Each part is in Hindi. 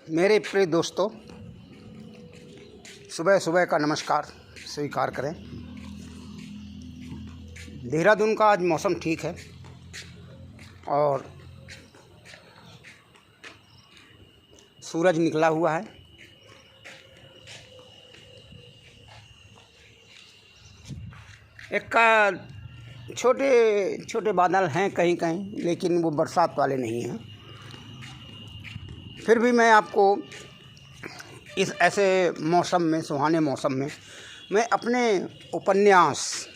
मेरे प्रिय दोस्तों, सुबह सुबह का नमस्कार स्वीकार करें। देहरादून का आज मौसम ठीक है और सूरज निकला हुआ है। एक का छोटे छोटे बादल हैं कहीं कहीं, लेकिन वो बरसात वाले नहीं हैं। फिर भी मैं आपको इस ऐसे मौसम में, सुहाने मौसम में, मैं अपने उपन्यास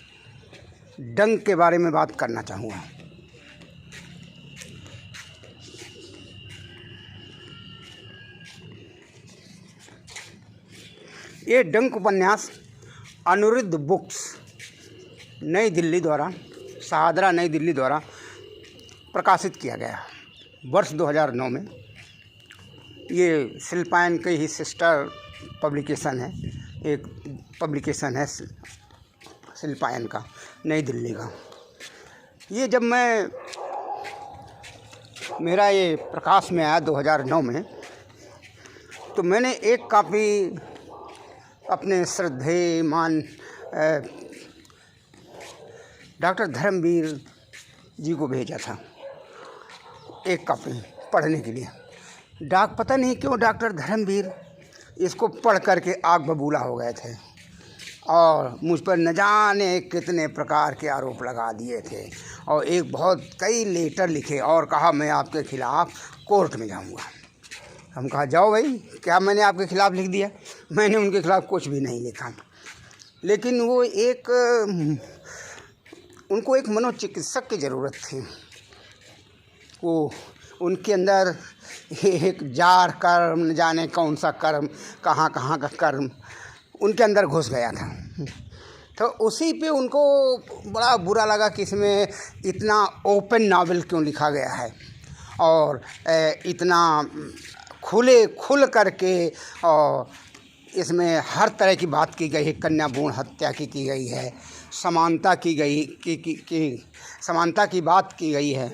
डंक के बारे में बात करना चाहूँगा। ये डंक उपन्यास अनुरुद्ध बुक्स नई दिल्ली द्वारा, शाहदरा नई दिल्ली द्वारा प्रकाशित किया गया वर्ष 2009 में। ये शिल्पायन के ही सिस्टर पब्लिकेशन है, एक पब्लिकेशन है शिल्पायन का, नई दिल्ली का। ये जब मेरा ये प्रकाश में आया 2009 में, तो मैंने एक कापी अपने श्रद्धेयमान डॉक्टर धर्मवीर जी को भेजा था, एक कापी पढ़ने के लिए। पता नहीं क्यों डॉक्टर धर्मवीर इसको पढ़ करके आग बबूला हो गए थे और मुझ पर न जाने कितने प्रकार के आरोप लगा दिए थे और कई लेटर लिखे और कहा मैं आपके खिलाफ़ कोर्ट में जाऊंगा। हम कहा जाओ भाई, क्या मैंने आपके खिलाफ़ लिख दिया? मैंने उनके खिलाफ़ कुछ भी नहीं लिखा। लेकिन वो उनको एक मनोचिकित्सक की ज़रूरत थी। वो उनके अंदर एक जार कर्म, न जाने कौन सा कर्म, कहाँ कहाँ का कर्म उनके अंदर घुस गया था। तो उसी पे उनको बड़ा बुरा लगा कि इसमें इतना ओपन नावल क्यों लिखा गया है और इतना खुल करके, और इसमें हर तरह की बात की गई है। कन्या भ्रूण हत्या की गई है, समानता की गई समानता की बात की गई है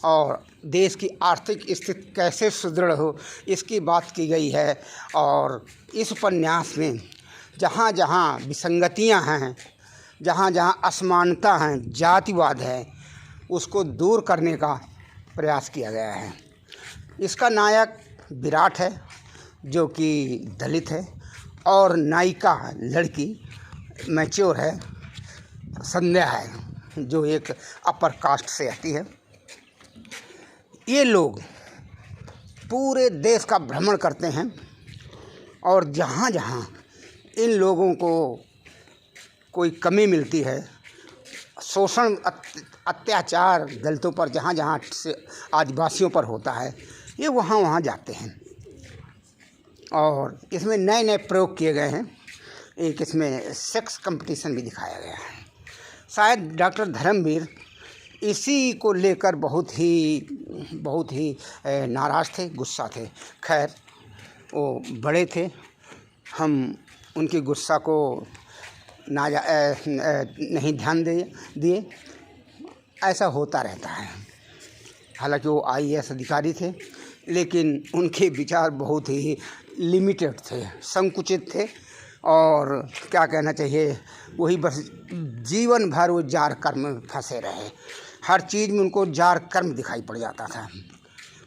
और देश की आर्थिक स्थिति कैसे सुदृढ़ हो इसकी बात की गई है। और इस उपन्यास में जहाँ जहाँ विसंगतियाँ हैं, जहाँ जहाँ असमानता हैं, जातिवाद है, उसको दूर करने का प्रयास किया गया है। इसका नायक विराट है जो कि दलित है और नायिका लड़की मैच्योर है, संध्या है जो एक अपर कास्ट से आती है। ये लोग पूरे देश का भ्रमण करते हैं और जहाँ जहाँ इन लोगों को कोई कमी मिलती है, शोषण अत्याचार दलितों पर जहाँ जहाँ से आदिवासियों पर होता है, ये वहाँ वहाँ जाते हैं। और इसमें नए नए प्रयोग किए गए हैं। एक इसमें सेक्स कंपटीशन भी दिखाया गया है। शायद डॉक्टर धर्मवीर इसी को लेकर बहुत ही नाराज़ थे, गुस्सा थे। खैर, वो बड़े थे, हम उनके गुस्सा को नहीं ध्यान दिए। ऐसा होता रहता है। हालांकि वो IAS अधिकारी थे, लेकिन उनके विचार बहुत ही लिमिटेड थे, संकुचित थे और क्या कहना चाहिए, वही बस जीवन भर वो जार कर्म में फंसे रहे। हर चीज़ में उनको जार कर्म दिखाई पड़ जाता था।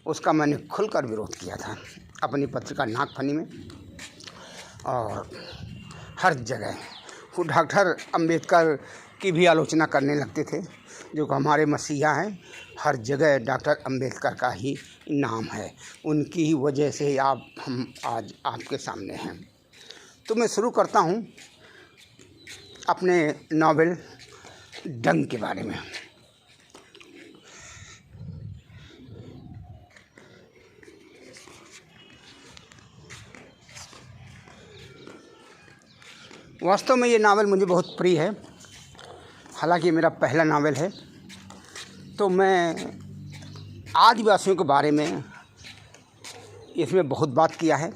उसका मैंने खुलकर विरोध किया था अपनी पत्रिका नागफनी में और हर जगह। वो डॉक्टर अंबेडकर की भी आलोचना करने लगते थे, जो हमारे मसीहा हैं। हर जगह डॉक्टर अंबेडकर का ही नाम है, उनकी ही वजह से हम आज आपके सामने हैं। तो मैं शुरू करता हूँ अपने नावल डंक के बारे में। वास्तव में ये नावल मुझे बहुत प्रिय है। हालांकि मेरा पहला नावल है। तो मैं आदिवासियों के बारे में इसमें बहुत बात किया है।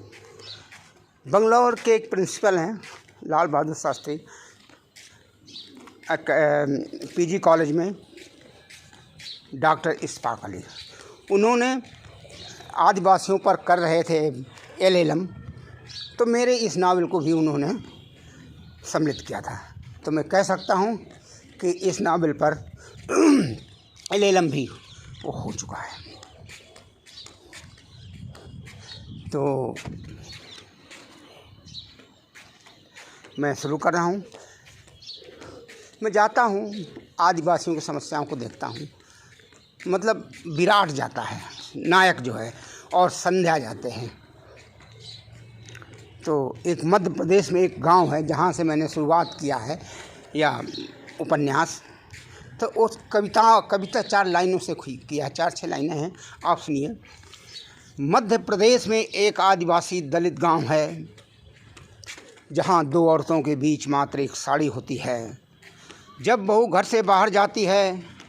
बंगलौर के एक प्रिंसिपल हैं, लाल बहादुर शास्त्री, PG कॉलेज में डॉक्टर इस्पाक अली, उन्होंने आदिवासियों पर कर रहे थे एलएलएम, तो मेरे इस नावल को भी उन्होंने सम्मिलित किया था। तो मैं कह सकता हूँ कि इस नावल पर एलएलएम भी वो हो चुका है। तो मैं शुरू कर रहा हूँ। मैं जाता हूँ, आदिवासियों की समस्याओं को देखता हूँ। मतलब विराट जाता है, नायक जो है, और संध्या जाते हैं। तो एक मध्य प्रदेश में एक गांव है जहाँ से मैंने शुरुआत किया है या उपन्यास। तो उस कविता 4 लाइनों से किया, 4-6 लाइनें हैं, आप सुनिए। मध्य प्रदेश में एक आदिवासी दलित गांव है जहाँ 2 औरतों के बीच मात्र एक साड़ी होती है। जब बहू घर से बाहर जाती है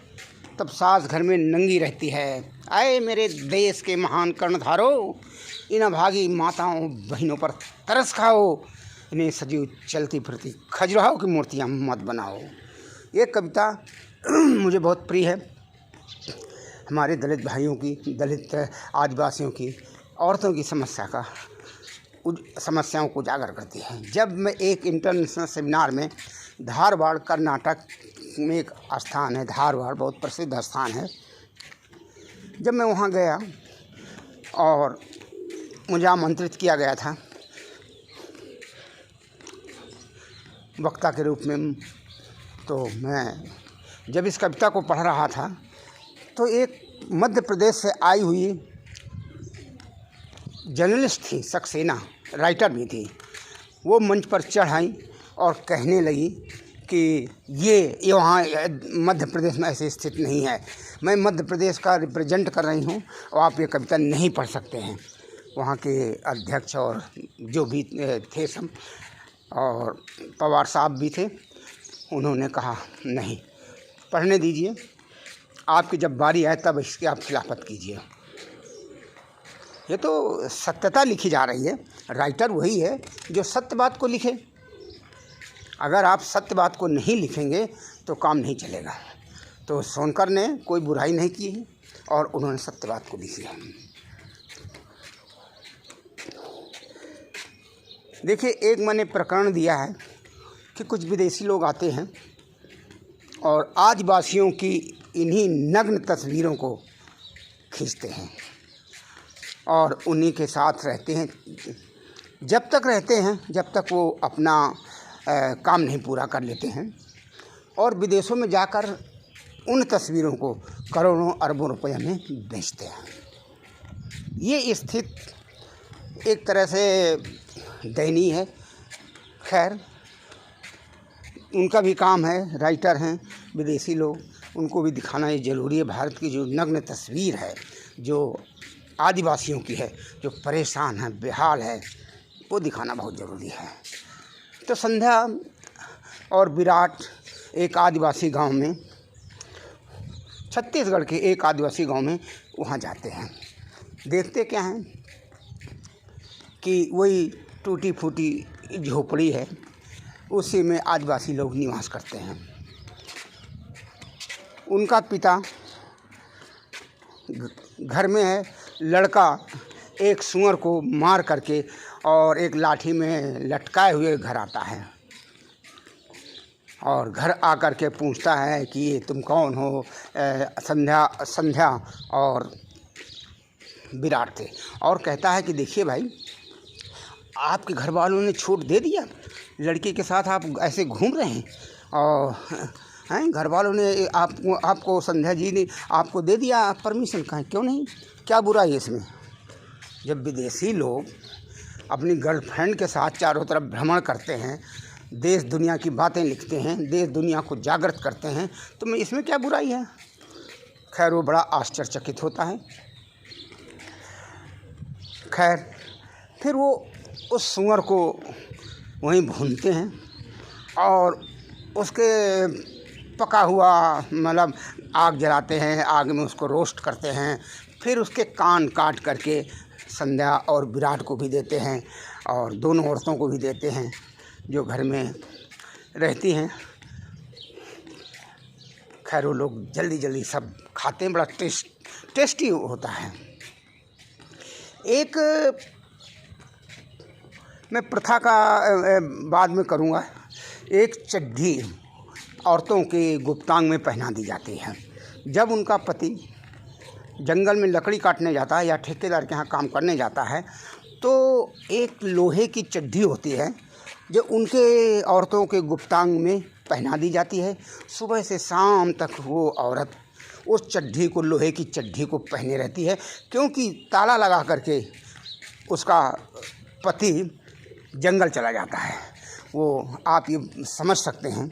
तब सास घर में नंगी रहती है। आए मेरे देश के महान कर्णधारो, इन अभागी माताओं बहनों पर तरस खाओ, इन्हें सजीव चलती फिरती खजुराहो की मूर्तियाँ मत बनाओ। ये कविता मुझे बहुत प्रिय है। हमारे दलित भाइयों की, दलित आदिवासियों की, औरतों की समस्याओं को उजागर करती है। जब मैं एक इंटरनेशनल सेमिनार में धारवाड़, कर्नाटक में एक स्थान है, धारवाड़ बहुत प्रसिद्ध स्थान है, जब मैं वहाँ गया और मुझे आमंत्रित किया गया था वक्ता के रूप में, तो मैं जब इस कविता को पढ़ रहा था तो एक मध्य प्रदेश से आई हुई जर्नलिस्ट थी, सक्सेना, राइटर भी थी। वो मंच पर चढ़ आई और कहने लगी कि ये वहाँ मध्य प्रदेश में ऐसी स्थिति नहीं है, मैं मध्य प्रदेश का रिप्रेजेंट कर रही हूँ और आप ये कविता नहीं पढ़ सकते हैं। वहाँ के अध्यक्ष और जो भी थे सब, और पवार साहब भी थे, उन्होंने कहा नहीं, पढ़ने दीजिए, आपकी जब बारी आए तब इसकी आप खिलाफत कीजिए। ये तो सत्यता लिखी जा रही है, राइटर वही है जो सत्य बात को लिखे। अगर आप सत्य बात को नहीं लिखेंगे तो काम नहीं चलेगा। तो सोनकर ने कोई बुराई नहीं की है और उन्होंने सत्य बात को लिखी है। देखिए, एक मैंने प्रकरण दिया है कि कुछ विदेशी लोग आते हैं और आदिवासियों की इन्हीं नग्न तस्वीरों को खींचते हैं और उन्हीं के साथ रहते हैं। जब तक रहते हैं जब तक वो अपना काम नहीं पूरा कर लेते हैं, और विदेशों में जाकर उन तस्वीरों को करोड़ों अरबों रुपए में बेचते हैं। ये स्थिति एक तरह से दयनीय है। खैर, उनका भी काम है, राइटर हैं विदेशी लोग, उनको भी दिखाना ये ज़रूरी है। भारत की जो नग्न तस्वीर है, जो आदिवासियों की है, जो परेशान है, बेहाल है, वो दिखाना बहुत ज़रूरी है। तो संध्या और विराट एक आदिवासी गांव में, छत्तीसगढ़ के एक आदिवासी गांव में वहाँ जाते हैं। देखते क्या हैं कि वही टूटी फूटी झोपड़ी है, उसी में आदिवासी लोग निवास करते हैं। उनका पिता घर में है, लड़का एक सूअर को मार करके और एक लाठी में लटकाए हुए घर आता है और घर आकर के पूछता है कि ये तुम कौन हो। संध्या और विराट थे, और कहता है कि देखिए भाई, आपके घर वालों ने छूट दे दिया, लड़की के साथ आप ऐसे घूम रहे हैं, और हैं घर वालों ने आपको संध्या जी ने आपको दे दिया परमिशन, कहें क्यों नहीं, क्या बुराई है इसमें। जब विदेशी लोग अपनी गर्लफ्रेंड के साथ चारों तरफ भ्रमण करते हैं, देश दुनिया की बातें लिखते हैं, देश दुनिया को जागृत करते हैं, तो मैं इसमें क्या बुराई है। खैर, वो बड़ा आश्चर्यचकित होता है। खैर, फिर वो उस सूअर को वहीं भूनते हैं और उसके पका हुआ, मतलब आग जलाते हैं, आग में उसको रोस्ट करते हैं। फिर उसके कान काट करके संध्या और विराट को भी देते हैं और दोनों औरतों को भी देते हैं जो घर में रहती हैं। खैर, वो लोग जल्दी जल्दी सब खाते हैं, बड़ा टेस्टी होता है। एक मैं प्रथा का बाद में करूँगा। एक चड्ढी औरतों के गुप्तांग में पहना दी जाती है। जब उनका पति जंगल में लकड़ी काटने जाता है या ठेकेदार के यहाँ काम करने जाता है, तो एक लोहे की चड्ढी होती है जो उनके औरतों के गुप्तांग में पहना दी जाती है। सुबह से शाम तक वो औरत उस चड्ढी को, लोहे की चड्ढी को पहने रहती है, क्योंकि ताला लगा करके उसका पति जंगल चला जाता है। वो आप ये समझ सकते हैं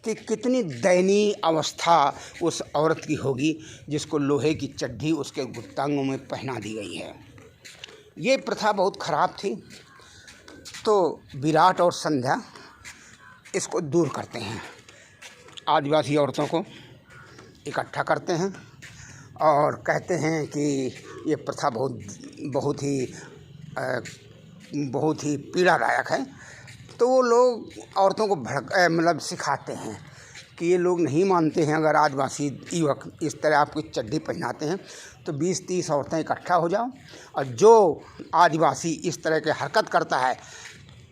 कि कितनी दयनीय अवस्था उस औरत की होगी जिसको लोहे की चड्ढी उसके गुप्तांगों में पहना दी गई है। ये प्रथा बहुत ख़राब थी। तो विराट और संध्या इसको दूर करते हैं, आदिवासी औरतों को इकट्ठा करते हैं और कहते हैं कि ये प्रथा बहुत ही पीड़ादायक है। तो वो लोग औरतों को सिखाते हैं कि ये लोग नहीं मानते हैं। अगर आदिवासी युवक इस तरह आपकी चड्ढी पहनाते हैं तो 20-30 औरतें इकट्ठा हो जाओ, और जो आदिवासी इस तरह के हरकत करता है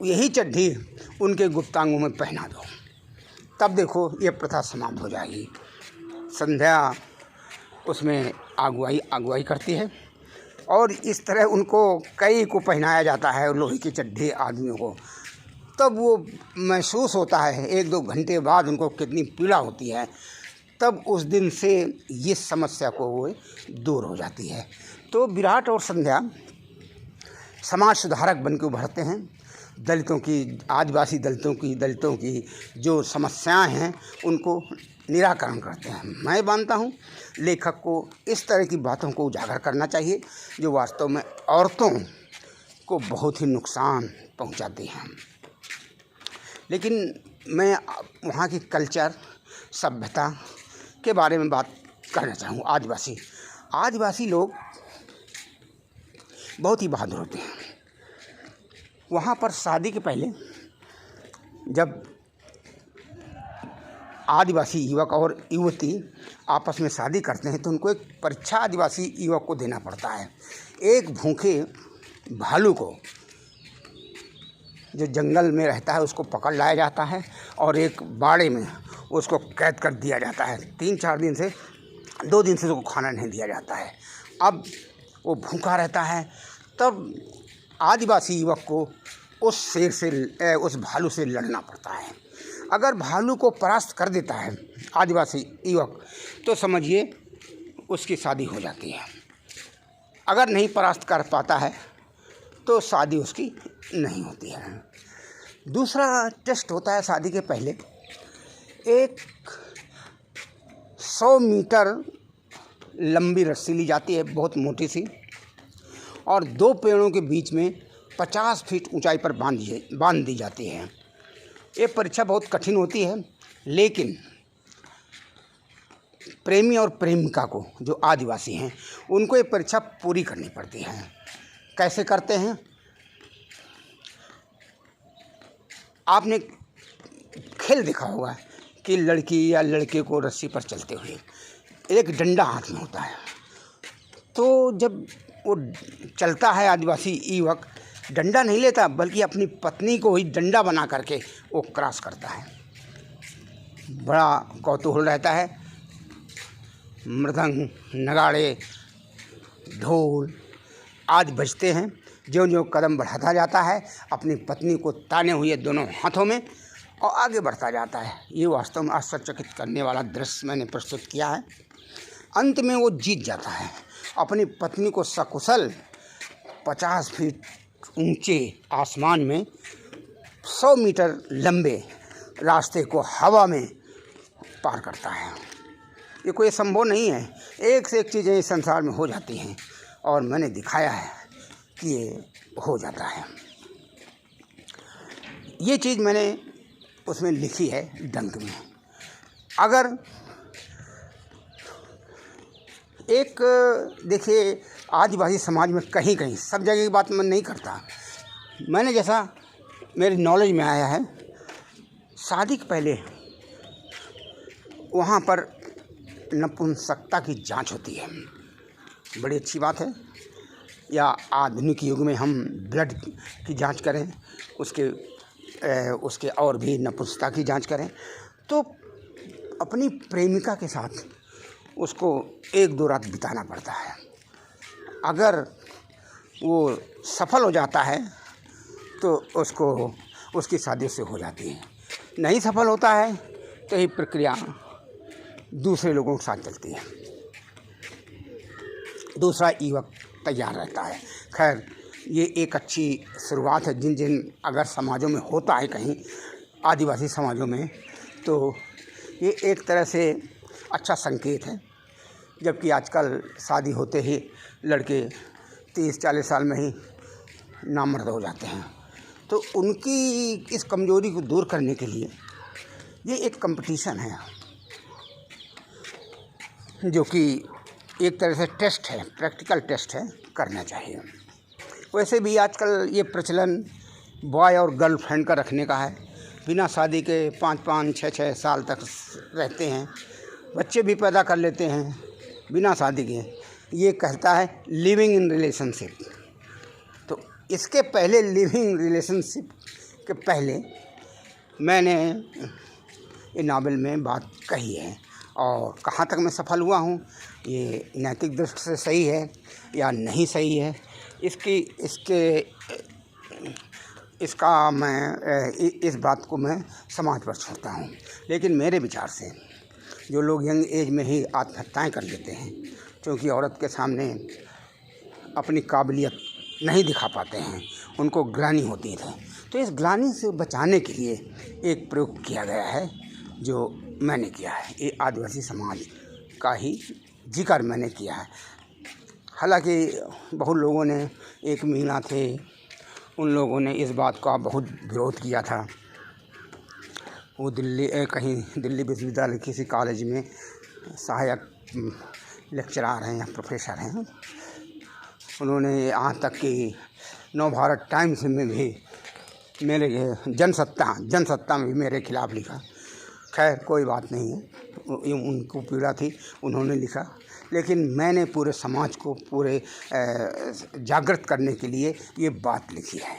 यही चड्ढी उनके गुप्तांगों में पहना दो, तब देखो ये प्रथा समाप्त हो जाएगी। संध्या उसमें अगुवाई करती है और इस तरह उनको कई को पहनाया जाता है लोहे की चड्ढी आदमियों को। तब वो महसूस होता है 1-2 घंटे बाद उनको कितनी पीड़ा होती है। तब उस दिन से ये समस्या को वो दूर हो जाती है। तो विराट और संध्या समाज सुधारक बन के उभरते हैं। दलितों की, आदिवासी दलितों की जो समस्याएं हैं उनको निराकरण करते हैं। मैं मानता हूँ लेखक को इस तरह की बातों को उजागर करना चाहिए जो वास्तव में औरतों को बहुत ही नुकसान पहुँचाती हैं। लेकिन मैं वहाँ की कल्चर, सभ्यता के बारे में बात करना चाहूँ। आदिवासी लोग बहुत ही बहादुर होते हैं। वहाँ पर शादी के पहले जब आदिवासी युवक और युवती आपस में शादी करते हैं तो उनको एक परीक्षा आदिवासी युवक को देना पड़ता है। एक भूखे भालू को जो जंगल में रहता है उसको पकड़ लाया जाता है और एक बाड़े में उसको कैद कर दिया जाता है। 2 दिन से उसको खाना नहीं दिया जाता है। अब वो भूखा रहता है। तब आदिवासी युवक को उस भालू से लड़ना पड़ता है। अगर भालू को परास्त कर देता है आदिवासी युवक तो समझिए उसकी शादी हो जाती है। अगर नहीं परास्त कर पाता है तो शादी उसकी नहीं होती है। दूसरा टेस्ट होता है शादी के पहले। एक 100 मीटर लंबी रस्सी ली जाती है, बहुत मोटी सी, और 2 पेड़ों के बीच में 50 फीट ऊंचाई पर बांध दी जाती है। ये परीक्षा बहुत कठिन होती है, लेकिन प्रेमी और प्रेमिका को, जो आदिवासी हैं, उनको ये परीक्षा पूरी करनी पड़ती है। कैसे करते हैं? आपने खेल देखा होगा कि लड़की या लड़के को रस्सी पर चलते हुए एक डंडा हाथ में होता है। तो जब वो चलता है आदिवासी युवक, डंडा नहीं लेता बल्कि अपनी पत्नी को ही डंडा बना करके वो क्रॉस करता है। बड़ा कौतूहल रहता है। मृदंग, नगाड़े, ढोल आदि बजते हैं। जो कदम बढ़ाता जाता है अपनी पत्नी को ताने हुए दोनों हाथों में और आगे बढ़ता जाता है। ये वास्तव में आश्चर्यचकित करने वाला दृश्य मैंने प्रस्तुत किया है। अंत में वो जीत जाता है। अपनी पत्नी को सकुशल 50 फीट ऊंचे आसमान में 100 मीटर लंबे रास्ते को हवा में पार करता है। ये कोई संभव नहीं है। एक से एक चीज़ें इस संसार में हो जाती हैं और मैंने दिखाया है कि ये हो जाता है। ये चीज़ मैंने उसमें लिखी है डंक में। अगर एक देखिए, आदिवासी समाज में कहीं कहीं, सब जगह की बात मैं नहीं करता, मैंने जैसा मेरी नॉलेज में आया है, शादी के पहले वहाँ पर नपुंसकता की जांच होती है। बड़ी अच्छी बात है। या आधुनिक युग में हम ब्लड की जांच करें, उसके और भी नपुंसकता की जांच करें, तो अपनी प्रेमिका के साथ उसको 1-2 रात बिताना पड़ता है। अगर वो सफल हो जाता है तो उसकी शादी उससे हो जाती है, नहीं सफल होता है तो ये प्रक्रिया दूसरे लोगों के साथ चलती है, दूसरा युवक तैयार रहता है। खैर, ये एक अच्छी शुरुआत है। जिन अगर समाजों में होता है, कहीं आदिवासी समाजों में, तो ये एक तरह से अच्छा संकेत है। जबकि आजकल शादी होते ही लड़के 30-40 साल में ही नामर्द हो जाते हैं। तो उनकी इस कमज़ोरी को दूर करने के लिए ये एक कंपटीशन है, जो कि एक तरह से टेस्ट है, प्रैक्टिकल टेस्ट है, करना चाहिए। वैसे भी आजकल ये प्रचलन बॉय और गर्लफ्रेंड का रखने का है। बिना शादी के 5-5, 6-6 साल तक रहते हैं, बच्चे भी पैदा कर लेते हैं बिना शादी के। ये कहता है लिविंग इन रिलेशनशिप। तो इसके पहले, लिविंग रिलेशनशिप के पहले, मैंने ये नावल में बात कही है। और कहाँ तक मैं सफल हुआ हूँ, ये नैतिक दृष्टि से सही है या नहीं सही है, इस बात को मैं समाज पर छोड़ता हूँ। लेकिन मेरे विचार से जो लोग यंग एज में ही आत्महत्याएं कर लेते हैं, क्योंकि औरत के सामने अपनी काबिलियत नहीं दिखा पाते हैं, उनको ग्लानि होती है, तो इस ग्लानि से बचाने के लिए एक प्रयोग किया गया है जो मैंने किया है। ये आदिवासी समाज का ही जिक्र मैंने किया है। हालांकि बहुत लोगों ने, एक मीना थे, उन लोगों ने इस बात का बहुत विरोध किया था। वो दिल्ली विश्वविद्यालय किसी कॉलेज में सहायक लेक्चरर हैं या प्रोफेसर हैं। उन्होंने यहाँ तक कि नवभारत टाइम्स में भी मेरे जनसत्ता में भी मेरे खिलाफ़ लिखा। खैर, कोई बात नहीं है, उनको पीड़ा थी, उन्होंने लिखा। लेकिन मैंने पूरे समाज को जागृत करने के लिए ये बात लिखी है।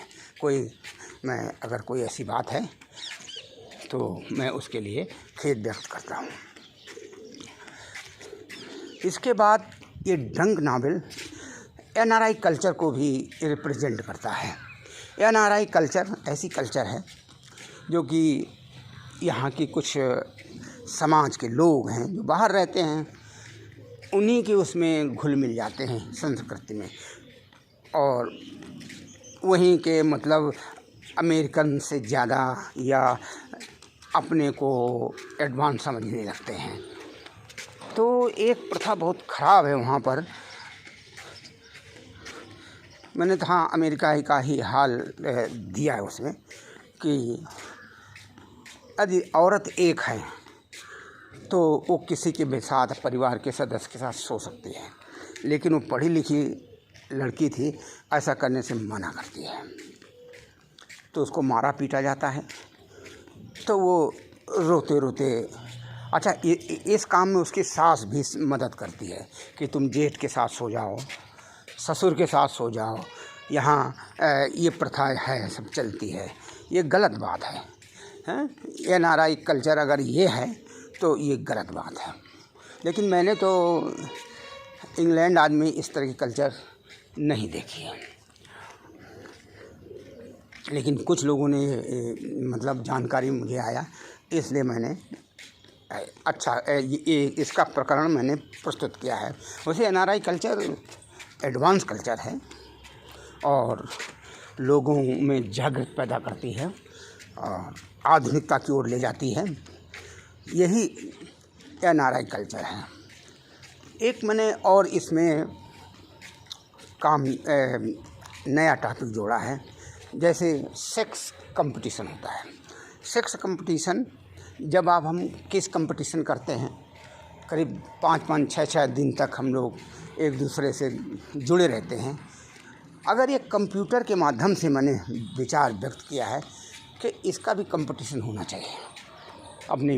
अगर कोई ऐसी बात है तो मैं उसके लिए खेद व्यक्त करता हूँ। इसके बाद ये डंक नावल एनआरआई कल्चर को भी रिप्रेजेंट करता है। एनआरआई कल्चर ऐसी कल्चर है जो कि यहाँ की कुछ समाज के लोग हैं जो बाहर रहते हैं, उन्हीं के उसमें घुल मिल जाते हैं संस्कृति में, और वहीं के मतलब अमेरिकन से ज़्यादा या अपने को एडवांस समझने लगते हैं। तो एक प्रथा बहुत ख़राब है वहाँ पर। मैंने तो हाँ अमेरिका का ही हाल दिया है उसमें, कि यदि औरत एक है तो वो किसी के भी साथ, परिवार के सदस्य के साथ सो सकती है, लेकिन वो पढ़ी लिखी लड़की थी, ऐसा करने से मना करती है, तो उसको मारा पीटा जाता है। तो वो रोते रोते, अच्छा इस काम में उसकी सास भी मदद करती है कि तुम जेठ के साथ सो जाओ, ससुर के साथ सो जाओ, यहाँ ये प्रथा है, सब चलती है। ये गलत बात है, हैं? एनआरआई कल्चर अगर ये है तो ये गलत बात है। लेकिन मैंने तो इंग्लैंड आदमी इस तरह की कल्चर नहीं देखी है। लेकिन कुछ लोगों ने मतलब जानकारी मुझे आया, इसलिए मैंने इसका प्रकरण मैंने प्रस्तुत किया है। वैसे एनआरआई कल्चर एडवांस कल्चर है और लोगों में जागृत पैदा करती है और आधुनिकता की ओर ले जाती है। यही एनआरआई कल्चर है। एक मैंने और इसमें नया टॉपिक जोड़ा है, जैसे सेक्स कंपटीशन होता है। सेक्स कंपटीशन जब हम किस कंपटीशन करते हैं, करीब 5-5, 6-6 दिन तक हम लोग एक दूसरे से जुड़े रहते हैं। अगर ये कंप्यूटर के माध्यम से मैंने विचार व्यक्त किया है कि इसका भी कंपटीशन होना चाहिए, अपनी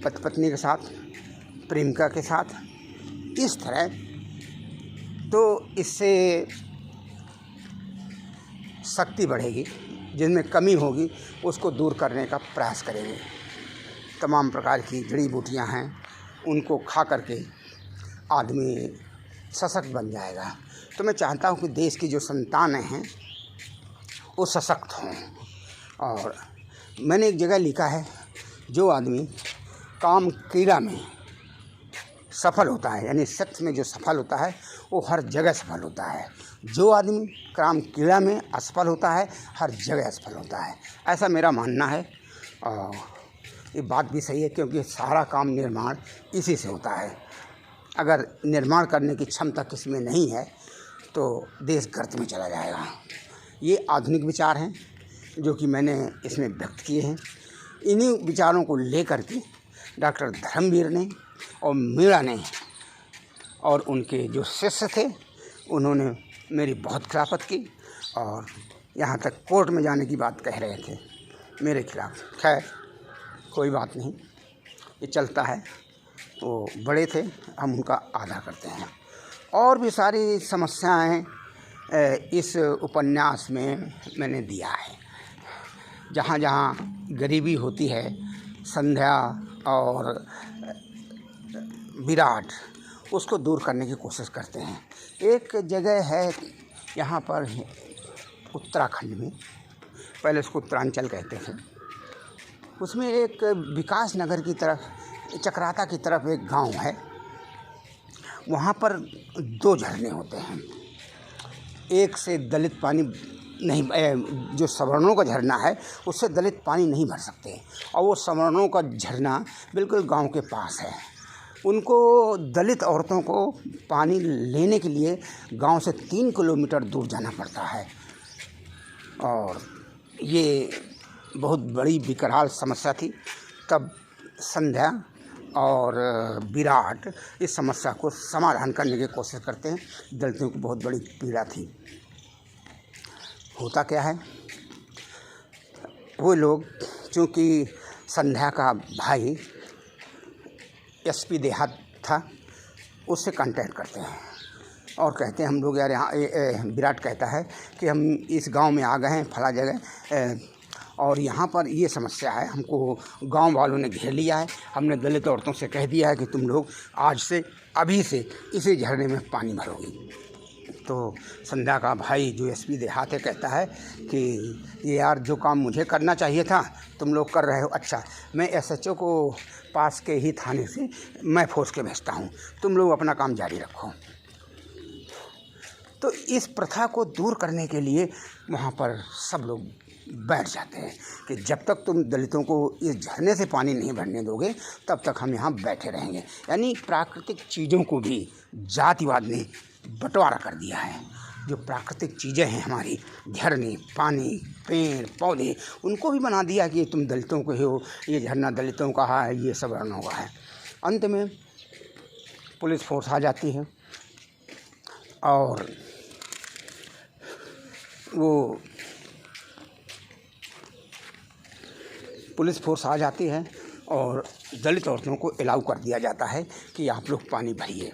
पति पत्नी के साथ, प्रेमिका के साथ, इस तरह तो इससे शक्ति बढ़ेगी, जिनमें कमी होगी उसको दूर करने का प्रयास करेंगे। तमाम प्रकार की जड़ी बूटियां हैं, उनको खा करके आदमी सशक्त बन जाएगा। तो मैं चाहता हूं कि देश की जो संतानें हैं वो सशक्त हों। और मैंने एक जगह लिखा है, जो आदमी काम क्रीड़ा में सफल होता है, यानी सेक्स में जो सफल होता है वो हर जगह सफल होता है। जो आदमी काम क्रीड़ा में असफल होता है हर जगह असफल होता है, ऐसा मेरा मानना है। और ये बात भी सही है, क्योंकि सारा काम निर्माण इसी से होता है। अगर निर्माण करने की क्षमता किसी में नहीं है तो देश गर्त में चला जाएगा। ये आधुनिक विचार हैं जो कि मैंने इसमें व्यक्त किए हैं। इन्हीं विचारों को लेकर के डॉक्टर धर्मवीर ने और मीणा ने और उनके जो शिष्य थे उन्होंने मेरी बहुत खिलाफत की, और यहाँ तक कोर्ट में जाने की बात कह रहे थे मेरे खिलाफ। खैर कोई बात नहीं, ये चलता है। वो बड़े थे, हम उनका आदर करते हैं। और भी सारी समस्याएं इस उपन्यास में मैंने दिया है। जहाँ जहाँ गरीबी होती है, संध्या और विराट उसको दूर करने की कोशिश करते हैं। एक जगह है यहाँ पर उत्तराखंड में, पहले उसको उत्तरांचल कहते थे, उसमें एक विकास नगर की तरफ, चक्राता की तरफ एक गांव है। वहाँ पर 2 झरने होते हैं। एक से दलित पानी नहीं, जो सवर्णों का झरना है उससे दलित पानी नहीं भर सकते, और वो सवर्णों का झरना बिल्कुल गांव के पास है। उनको दलित औरतों को पानी लेने के लिए गांव से 3 किलोमीटर दूर जाना पड़ता है, और ये बहुत बड़ी विकराल समस्या थी। तब संध्या और विराट इस समस्या को समाधान करने की कोशिश करते हैं। दलितों को बहुत बड़ी पीड़ा थी। होता क्या है, वो लोग, चूँकि संध्या का भाई एसपी देहात था, उससे कांटेक्ट करते हैं और कहते हैं हम लोग यार यहाँ, विराट कहता है कि हम इस गांव में आ गए हैं फला जगह, और यहाँ पर ये समस्या है, हमको गांव वालों ने घेर लिया है। हमने दलित औरतों से कह दिया है कि तुम लोग आज से, अभी से इसी झरने में पानी भरोगी। तो संध्या का भाई जो एसपी देहात है कहता है कि ये यार, जो काम मुझे करना चाहिए था तुम लोग कर रहे हो। अच्छा, मैं एसएचओ को पास के ही थाने से मैं फोर्स के भेजता हूँ, तुम लोग अपना काम जारी रखो। तो इस प्रथा को दूर करने के लिए वहाँ पर सब लोग बैठ जाते हैं कि जब तक तुम दलितों को इस झरने से पानी नहीं भरने दोगे तब तक हम यहाँ बैठे रहेंगे। यानी प्राकृतिक चीज़ों को भी जातिवाद ने बंटवारा कर दिया है। जो प्राकृतिक चीज़ें हैं हमारी, झरने, पानी, पेड़ पौधे, उनको भी बना दिया कि तुम दलितों को हो, ये झरना दलितों का है, ये सब वर्णों का है। अंत में पुलिस फोर्स आ जाती है और वो पुलिस फोर्स आ जाती है और दलित औरतों को अलाउ कर दिया जाता है कि आप लोग पानी भरिए।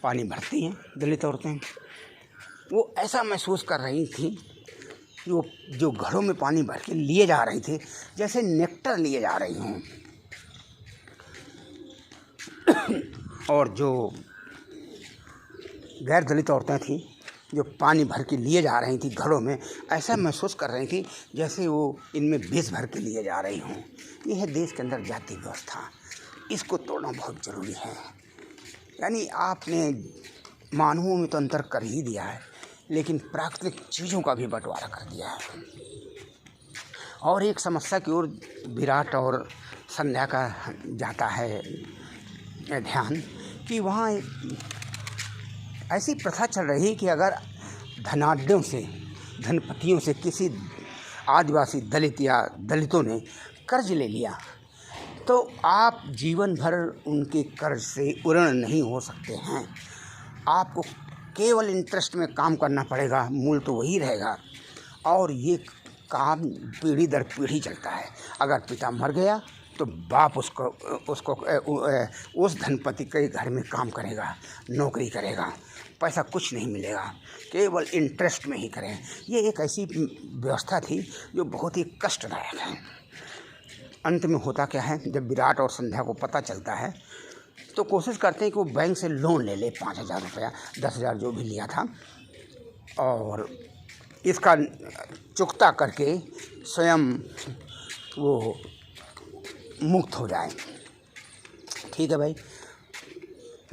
पानी भरती हैं दलित औरतें। वो ऐसा महसूस कर रही थी, जो घरों में पानी भर के लिए जा रही थी जैसे नेक्टर लिए जा रही हों। और जो गैर दलित औरतें थीं जो पानी भर के लिए जा रही थी घरों में, ऐसा महसूस कर रही थी जैसे वो इनमें विष भर के लिए जा रही हों। यह है देश के अंदर जाति व्यवस्था, इसको तोड़ना बहुत ज़रूरी है। यानी आपने मानवों में तो अंतर कर ही दिया है, लेकिन प्राकृतिक चीज़ों का भी बंटवारा कर दिया है। और एक समस्या की ओर विराट और संध्या का जाता है ध्यान कि वहाँ ऐसी प्रथा चल रही कि अगर धनाढ्यों से, धनपतियों से किसी आदिवासी दलित या दलितों ने कर्ज ले लिया तो आप जीवन भर उनके कर्ज से उऋण नहीं हो सकते हैं। आपको केवल इंटरेस्ट में काम करना पड़ेगा, मूल तो वही रहेगा। और ये काम पीढ़ी दर पीढ़ी चलता है। अगर पिता मर गया तो बाप उसको उसको उस धनपति के घर में काम करेगा, नौकरी करेगा, पैसा कुछ नहीं मिलेगा, केवल इंटरेस्ट में ही करें। ये एक ऐसी व्यवस्था थी जो बहुत ही कष्टदायक है। अंत में होता क्या है, जब विराट और संध्या को पता चलता है तो कोशिश करते हैं कि वो बैंक से लोन ले ले 5,000 रुपया, 10,000 जो भी लिया था, और इसका चुकता करके स्वयं वो मुक्त हो जाए। ठीक है भाई।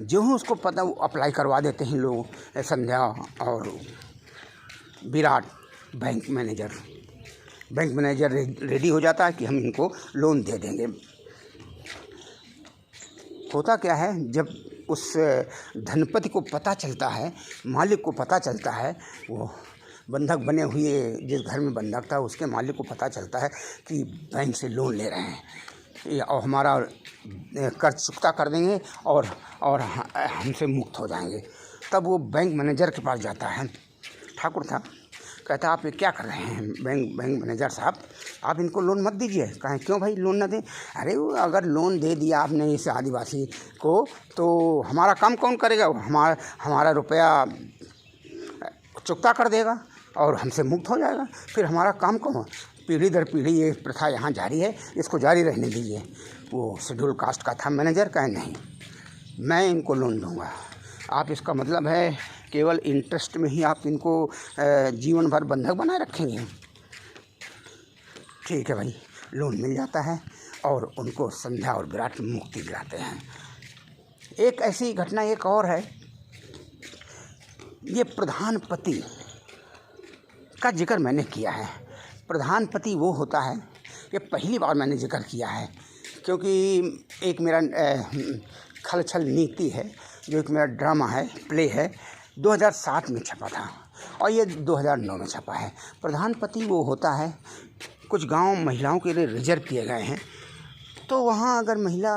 जो ही उसको पता, वो अप्लाई करवा देते हैं लोग, संध्या और विराट। बैंक मैनेजर रेडी हो जाता है कि हम इनको लोन दे देंगे। होता क्या है, जब उस धनपति को पता चलता है, मालिक को पता चलता है, वो बंधक बने हुए जिस घर में बंधक था उसके मालिक को पता चलता है कि बैंक से लोन ले रहे हैं और हमारा कर्ज चुकता कर देंगे और हमसे मुक्त हो जाएंगे, तब वो बैंक मैनेजर के पास जाता है। ठाकुर था, कहता आप ये क्या कर रहे हैं बैंक मैनेजर साहब, आप इनको लोन मत दीजिए। कहें क्यों भाई लोन ना दें? अरे वो अगर लोन दे दिया आपने इस आदिवासी को तो हमारा काम कौन करेगा? हमारा रुपया चुकता कर देगा और हमसे मुक्त हो जाएगा, फिर हमारा काम कौन? पीढ़ी दर पीढ़ी ये प्रथा यहाँ जारी है, इसको जारी रहने दीजिए। वो शेड्यूल कास्ट का था मैनेजर, कहे नहीं मैं इनको लोन दूंगा। आप इसका मतलब है केवल इंटरेस्ट में ही आप इनको जीवन भर बंधक बनाए रखेंगे? ठीक है भाई, लोन मिल जाता है और उनको संध्या और विराट मुक्ति दिलाते हैं। एक ऐसी घटना एक और है, ये प्रधानपति का जिक्र मैंने किया है। प्रधानपति वो होता है, ये पहली बार मैंने जिक्र किया है क्योंकि एक मेरा खल छल नीति है, जो एक मेरा ड्रामा है, प्ले है, 2007 में छपा था और ये 2009 में छपा है। प्रधानपति वो होता है, कुछ गांव महिलाओं के लिए रिजर्व किए गए हैं, तो वहाँ अगर महिला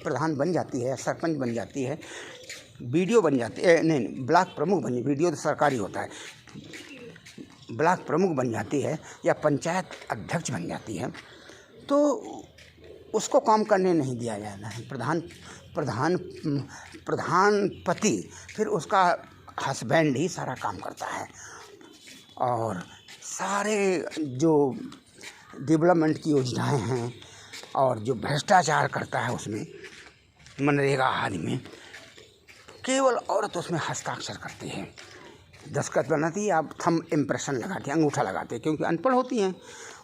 प्रधान बन जाती है, सरपंच बन जाती है, बीडीओ बन जाती है, नहीं ब्लॉक प्रमुख बन, बीडीओ तो सरकारी होता है, ब्लॉक प्रमुख बन जाती है या पंचायत अध्यक्ष बन जाती है, तो उसको काम करने नहीं दिया जाता है। प्रधानपति फिर उसका हस्बैंड ही सारा काम करता है और सारे जो डेवलपमेंट की योजनाएं हैं और जो भ्रष्टाचार करता है उसमें, मनरेगा आदि में, केवल औरत उसमें हस्ताक्षर करती है, दस्तखत बनाती है, आप थंब इम्प्रेशन लगाते हैं, अंगूठा लगाते हैं, क्योंकि अनपढ़ होती हैं,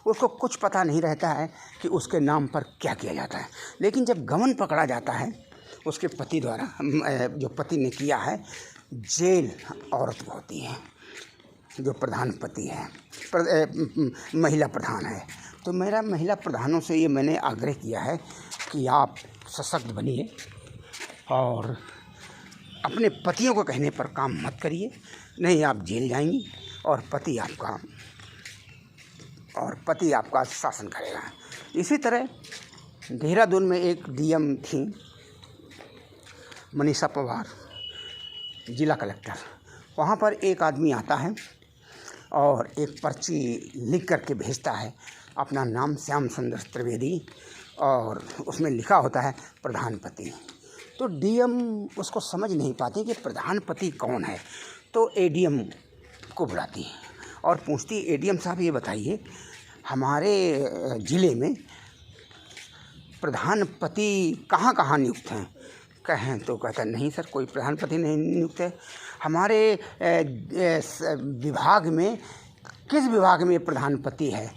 उसको कुछ पता नहीं रहता है कि उसके नाम पर क्या किया जाता है। लेकिन जब गबन पकड़ा जाता है उसके पति द्वारा, जो पति ने किया है, जेल औरत को होती है जो प्रधानपति है, महिला प्रधान है। तो मेरा महिला प्रधानों से ये मैंने आग्रह किया है कि आप सशक्त बनिए और अपने पतियों को कहने पर काम मत करिए, नहीं आप जेल जाएंगी और पति आपका शासन करेगा। इसी तरह देहरादून में एक डीएम थी, मनीषा पवार, जिला कलेक्टर। वहाँ पर एक आदमी आता है और एक पर्ची लिख करके भेजता है, अपना नाम श्याम सुंदर त्रिवेदी, और उसमें लिखा होता है प्रधानपति। तो डीएम उसको समझ नहीं पाती कि प्रधानपति कौन है, तो एडीएम को बुलाती है और पूछती, एडीएम साहब ये बताइए हमारे ज़िले में प्रधानपति कहाँ कहाँ नियुक्त हैं? कहें तो कहता नहीं सर, कोई प्रधानपति नहीं नियुक्त है। हमारे विभाग में किस विभाग में प्रधानपति है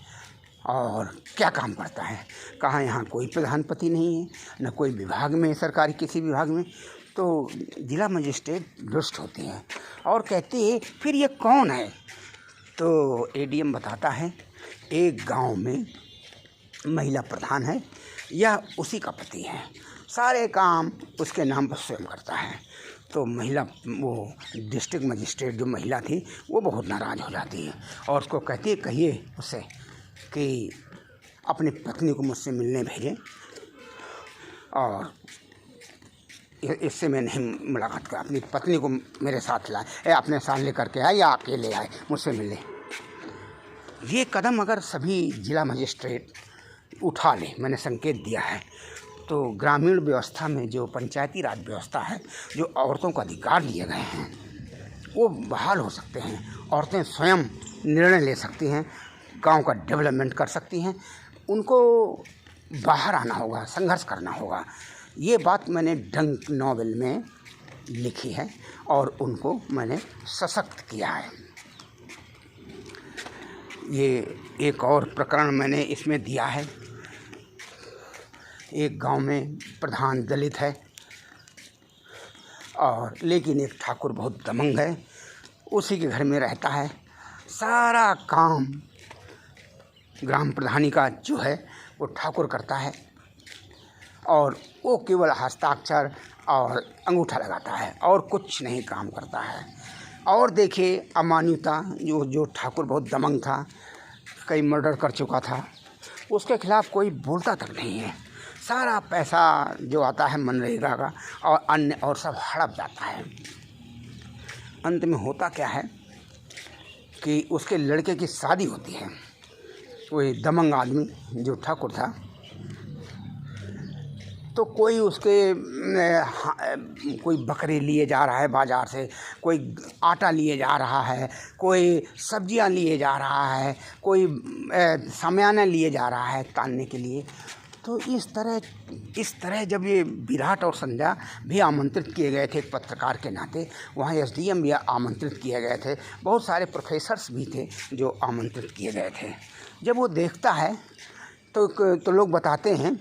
और क्या काम करता है? कहाँ यहाँ कोई प्रधानपति नहीं है, न कोई विभाग में, सरकारी किसी विभाग में। तो जिला मजिस्ट्रेट दुष्ट होती हैं और कहती है फिर ये कौन है? तो एडीएम बताता है एक गांव में महिला प्रधान है या उसी का पति है, सारे काम उसके नाम पर स्वयं करता है। तो महिला, वो डिस्ट्रिक्ट मजिस्ट्रेट जो महिला थी, वो बहुत नाराज़ हो जाती है और उसको कहती है कहिए उससे कि अपनी पत्नी को मुझसे मिलने भेजें और इससे मैं नहीं मुलाकात कर, अपनी पत्नी को मेरे साथ लाए, अपने साथ लेकर के आए या अकेले आए, मुझसे मिले। ये कदम अगर सभी जिला मजिस्ट्रेट उठा ले, मैंने संकेत दिया है। तो ग्रामीण व्यवस्था में जो पंचायती राज व्यवस्था है, जो औरतों को अधिकार दिए गए हैं, वो बहाल हो सकते हैं। औरतें स्वयं निर्णय ले सकती हैं, गांव का डेवलपमेंट कर सकती हैं। उनको बाहर आना होगा, संघर्ष करना होगा। ये बात मैंने डंक नॉवेल में लिखी है और उनको मैंने सशक्त किया है। ये एक और प्रकरण मैंने इसमें दिया है। एक गांव में प्रधान दलित है और लेकिन एक ठाकुर बहुत दमंग है, उसी के घर में रहता है। सारा काम ग्राम प्रधानी का जो है वो ठाकुर करता है और वो केवल हस्ताक्षर और अंगूठा लगाता है और कुछ नहीं काम करता है। और देखिए अमान्यता, जो ठाकुर बहुत दमंग था, कई मर्डर कर चुका था, उसके खिलाफ कोई बोलता तक नहीं है। सारा पैसा जो आता है मनरेगा का और अन्य और सब हड़प जाता है। अंत में होता क्या है कि उसके लड़के की शादी होती है। वही दमंग आदमी जो ठाकुर था, तो कोई उसके कोई बकरे लिए जा रहा है बाज़ार से, कोई आटा लिए जा रहा है, कोई सब्जियां लिए जा रहा है, कोई सामान्य लिए जा रहा है तानने के लिए। तो इस तरह जब ये विराट और संध्या भी आमंत्रित किए गए थे, एक पत्रकार के नाते वहाँ एसडीएम भी आमंत्रित किए गए थे, बहुत सारे प्रोफेसर्स भी थे जो आमंत्रित किए गए थे। जब वो देखता है तो लोग बताते हैं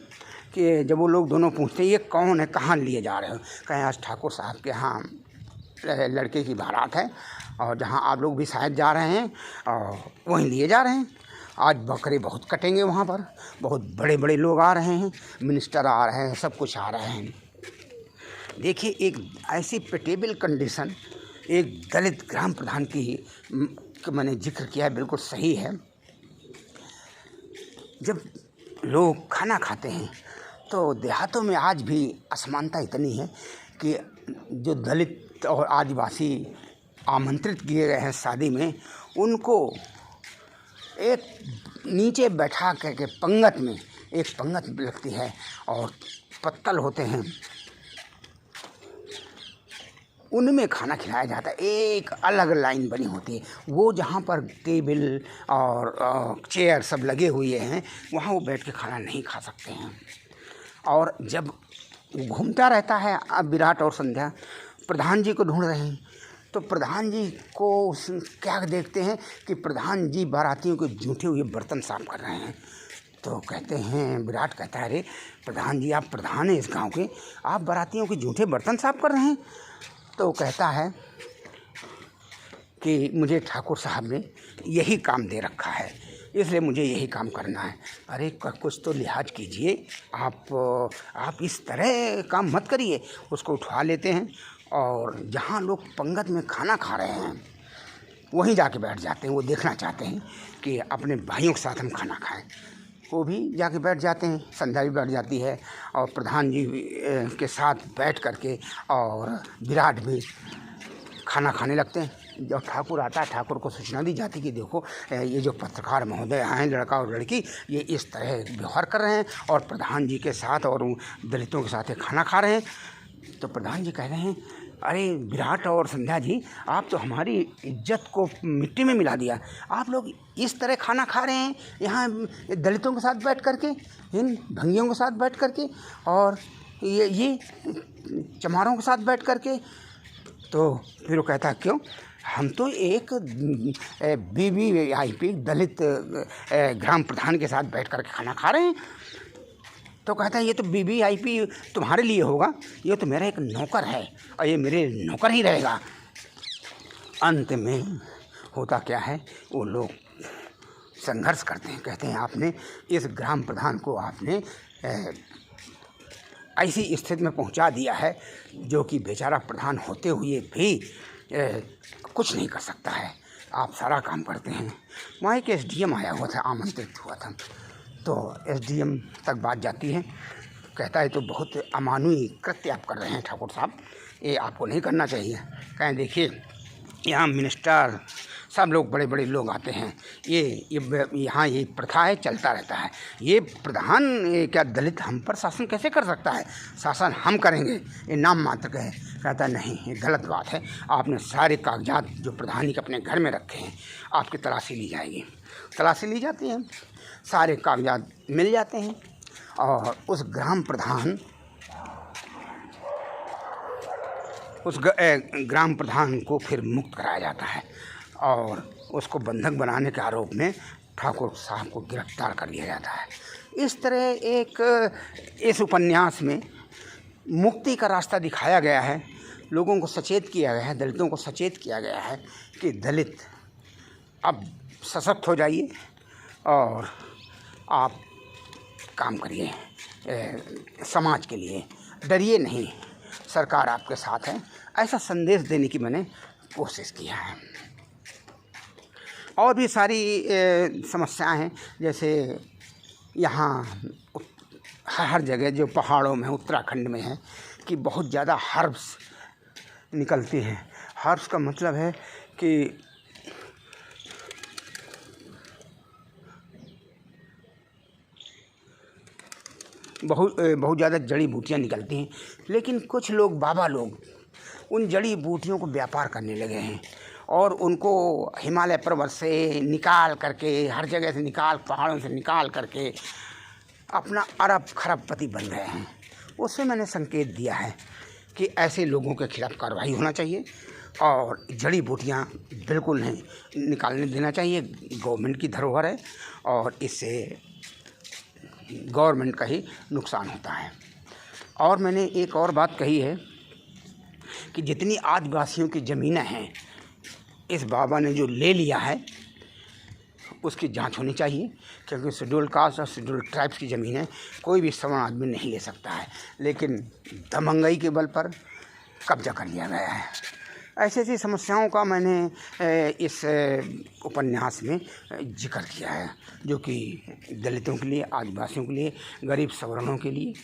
कि जब वो लोग दोनों पूछते हैं ये कौन है, कहाँ लिए जा रहे हो, कहें आज ठाकुर साहब के यहाँ लड़के की बारात है और जहाँ आप लोग भी शायद जा रहे हैं और वहीं लिए जा रहे हैं। आज बकरे बहुत कटेंगे वहाँ पर, बहुत बड़े बड़े लोग आ रहे हैं, मिनिस्टर आ रहे हैं, सब कुछ आ रहे हैं। देखिए एक ऐसी पेटेबल कंडीशन एक दलित ग्राम प्रधान की मैंने जिक्र किया है, बिल्कुल सही है। जब लोग खाना खाते हैं तो देहातों में आज भी असमानता इतनी है कि जो दलित और आदिवासी आमंत्रित किए गए हैं शादी में, उनको एक नीचे बैठा करके पंगत में एक पंगत लगती है और पत्तल होते हैं, उनमें खाना खिलाया जाता है। एक अलग लाइन बनी होती है, वो जहाँ पर टेबल और चेयर सब लगे हुए हैं वहाँ वो बैठ के खाना नहीं खा सकते हैं। और जब घूमता रहता है, अब विराट और संध्या प्रधान जी को ढूंढ रहे हैं, तो प्रधान जी को क्या देखते हैं कि प्रधान जी बारातियों के जूठे हुए बर्तन साफ कर रहे हैं। तो कहते हैं, विराट कहता है, अरे प्रधान जी, आप प्रधान हैं इस गांव के, आप बारातियों के जूठे बर्तन साफ कर रहे हैं। तो कहता है कि मुझे ठाकुर साहब ने यही काम दे रखा है, इसलिए मुझे यही काम करना है। अरे कुछ तो लिहाज कीजिए, आप इस तरह काम मत करिए। उसको उठवा लेते हैं और जहाँ लोग पंगत में खाना खा रहे हैं वहीं जाके बैठ जाते हैं। वो देखना चाहते हैं कि अपने भाइयों के साथ हम खाना खाएं। वो भी जाके बैठ जाते हैं, संध्या भी बैठ जाती है और प्रधान जी के साथ बैठ करके और विराट भी खाना खाने लगते हैं। जब ठाकुर आता है, ठाकुर को सूचना दी जाती कि देखो ये जो पत्रकार महोदय हैं, लड़का और लड़की, ये इस तरह व्यवहार कर रहे हैं और प्रधान जी के साथ और दलितों के साथ खाना खा रहे हैं। तो प्रधान जी कह रहे हैं, अरे विराट और संध्या जी, आप तो हमारी इज्जत को मिट्टी में मिला दिया। आप लोग इस तरह खाना खा रहे हैं यहाँ दलितों के साथ बैठ करके, इन भंगियों के साथ बैठ करके और ये चमारों के साथ बैठ करके। तो फिर वो कहता है, क्यों, हम तो एक VVIP दलित ग्राम प्रधान के साथ बैठ करके खाना खा रहे हैं। तो कहता है, ये तो VVIP तुम्हारे लिए होगा, ये तो मेरा एक नौकर है और ये मेरे नौकर ही रहेगा। अंत में होता क्या है, वो लोग संघर्ष करते हैं, कहते हैं आपने इस ग्राम प्रधान को आपने ऐसी स्थिति में पहुंचा दिया है जो कि बेचारा प्रधान होते हुए भी कुछ नहीं कर सकता है, आप सारा काम करते हैं। वहाँ एक SDM आया हुआ था, आमंत्रित हुआ था। तो SDM तक बात जाती है, कहता है तो बहुत अमानवीय कृत्य आप कर रहे हैं ठाकुर साहब, ये आपको नहीं करना चाहिए। कहें देखिए, यहाँ मिनिस्टर सब लोग बड़े बड़े लोग आते हैं। ये यहाँ ये प्रथा है, चलता रहता है। ये प्रधान क्या दलित हम पर शासन कैसे कर सकता है? शासन हम करेंगे, ये नाम मात्र का है। कहता नहीं, ये गलत बात है। आपने सारे कागजात जो प्रधानी के अपने घर में रखे हैं, आपकी तलाशी ली जाएगी। तलाशी ली जाती है, सारे कागजात मिल जाते हैं और उस ग्राम प्रधान को फिर मुक्त कराया जाता है और उसको बंधक बनाने के आरोप में ठाकुर साहब को गिरफ्तार कर लिया जाता है। इस तरह इस उपन्यास में मुक्ति का रास्ता दिखाया गया है, लोगों को सचेत किया गया है, दलितों को सचेत किया गया है कि दलित अब सशक्त हो जाइए और आप काम करिए समाज के लिए, डरिए नहीं, सरकार आपके साथ है। ऐसा संदेश देने की मैंने कोशिश किया है। और भी सारी समस्याएं हैं, जैसे यहाँ हर जगह जो पहाड़ों में उत्तराखंड में है कि बहुत ज़्यादा हर्ब्स निकलती हैं। हर्ब्स का मतलब है कि बहुत ज़्यादा जड़ी बूटियाँ निकलती हैं, लेकिन कुछ लोग बाबा लोग उन जड़ी बूटियों को व्यापार करने लगे हैं और उनको हिमालय पर्वत से निकाल करके, हर जगह से निकाल, पहाड़ों से निकाल करके अपना अरब खरबपति बन गए हैं। उससे मैंने संकेत दिया है कि ऐसे लोगों के खिलाफ कार्रवाई होना चाहिए और जड़ी बूटियाँ बिल्कुल नहीं निकालने देना चाहिए। गवर्नमेंट की धरोहर है और इससे गवर्नमेंट का ही नुकसान होता है। और मैंने एक और बात कही है कि जितनी आदिवासियों की ज़मीनें हैं इस बाबा ने जो ले लिया है उसकी जांच होनी चाहिए, क्योंकि शेड्यूल कास्ट और शेड्यूल ट्राइब्स की ज़मीनें कोई भी सवर्ण आदमी नहीं ले सकता है, लेकिन दमंगई के बल पर कब्जा कर लिया गया है। ऐसी ऐसी समस्याओं का मैंने इस उपन्यास में जिक्र किया है, जो कि दलितों के लिए, आदिवासियों के लिए, गरीब सवर्णों के लिए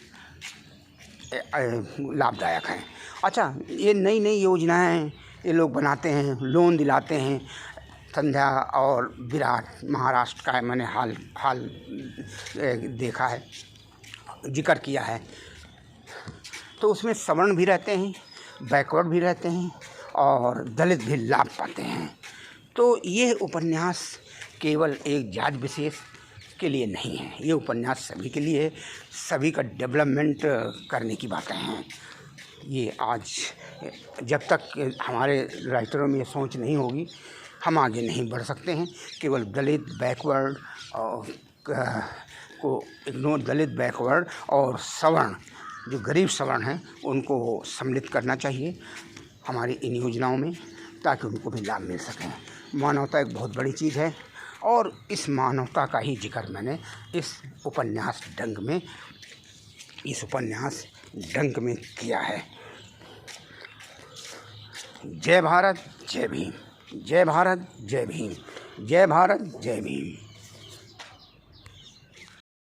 लाभदायक है। अच्छा, ये नई नई योजनाएं ये लोग बनाते हैं, लोन दिलाते हैं। संध्या और विराट महाराष्ट्र का मैंने हाल देखा है, जिक्र किया है, तो उसमें सवर्ण भी रहते हैं, बैकवर्ड भी रहते हैं और दलित भी लाभ पाते हैं। तो ये उपन्यास केवल एक जात विशेष के लिए नहीं है, ये उपन्यास सभी के लिए, सभी का डेवलपमेंट करने की बातें हैं। ये आज जब तक हमारे राइटरों में ये सोच नहीं होगी, हम आगे नहीं बढ़ सकते हैं। केवल दलित, बैकवर्ड को इग्नोर, दलित, बैकवर्ड और सवर्ण, जो गरीब सवर्ण हैं, उनको सम्मिलित करना चाहिए हमारी इन योजनाओं में, ताकि उनको भी लाभ मिल सके। मानवता एक बहुत बड़ी चीज़ है और इस मानवता का ही जिक्र मैंने इस उपन्यास डंक में किया है। जय भारत, जय भीम। जय भारत, जय भीम। जय भारत, जय भीम।